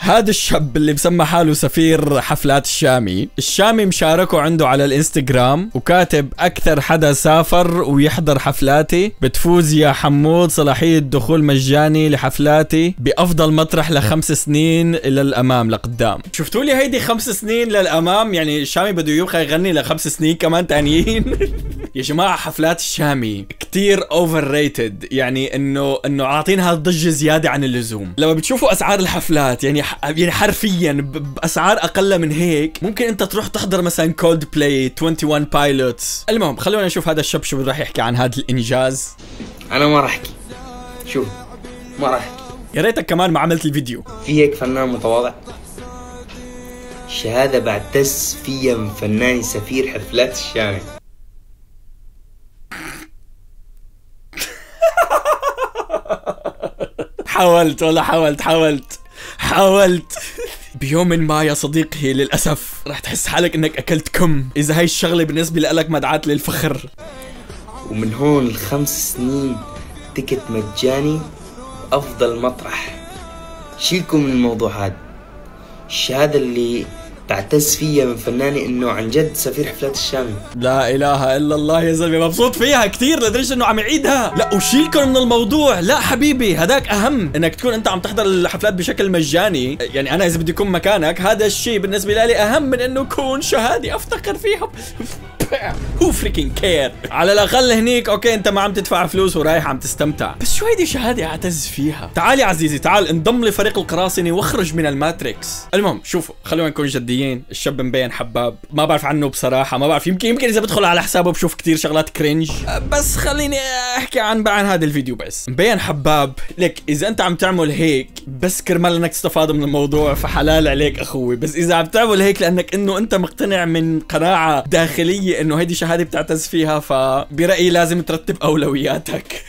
هذا الشاب اللي مسمى حاله سفير حفلات الشامي مشاركه عنده على الانستغرام وكاتب اكثر حدا سافر ويحضر حفلاتي بتفوز يا حمود صلاحية دخول مجاني لحفلاتي بافضل مطرح ل5 سنين الى الامام لقدام. شفتوا لي هيدي 5 سنين للامام، يعني الشامي بده يبقى يغني ل5 سنين كمان تانيين. يا جماعة حفلات الشامي كتير اوفر ريتد، يعني انه عاطينها ضجة زيادة عن اللزوم. لما بتشوفوا اسعار الحفلات يعني حرفيا باسعار اقل من هيك ممكن انت تروح تحضر مثلا كولد بلاي 21 بايلوتس. المهم خلونا نشوف هذا الشاب شو راح يحكي عن هذا الانجاز. انا ما راح احكي، شوف ما راح احكي. يا ريتك كمان ما عملت الفيديو. في هيك فنان متواضع؟ شهادة بعتز فيها من فناني سفير حفلات الشامي. حاولت والله حاولت. بيوم ما يا صديقي للأسف رح تحس حالك انك اكلت كم اذا هاي الشغلة بالنسبة لك مدعاة للفخر. ومن هون ل5 سنين تكت مجاني افضل مطرح. شيلكم من الموضوع هذا. الشهادة اللي بعتز فيها من فناني انه عن جد سفير حفلات الشامي. لا اله الا الله يا زلمه، مبسوط فيها كثير لدرجه انه عم يعيدها. لا وشيلكم من الموضوع، لا حبيبي هداك اهم، انك تكون انت عم تحضر الحفلات بشكل مجاني. يعني انا اذا بدي اكون مكانك هذا الشيء بالنسبه لي اهم من انه يكون شهادي افتخر فيها. هو فريكين كير. على الاقل هنيك اوكي انت ما عم تدفع فلوس ورايح عم تستمتع، بس شو هيدي شهاده اعتز فيها. تعال يا عزيزي تعال انضم لفريق القراصنه واخرج من الماتريكس. المهم شوفوا خلونا نكون جديين، الشاب مبين حباب، ما بعرف عنه بصراحه، ما بعرف يمكن اذا بدخل على حسابه بشوف كثير شغلات كرنج، بس خليني احكي عن هذا الفيديو. بس مبين حباب. لك اذا انت عم تعمل هيك بس كرمال انك تستفاد من الموضوع فحلال عليك اخوي، بس اذا عم تعمل هيك لانك انه انت مقتنع من قناعه داخليه انه هيدي شهاده بتعتز فيها، فبرأيي لازم ترتب اولوياتك.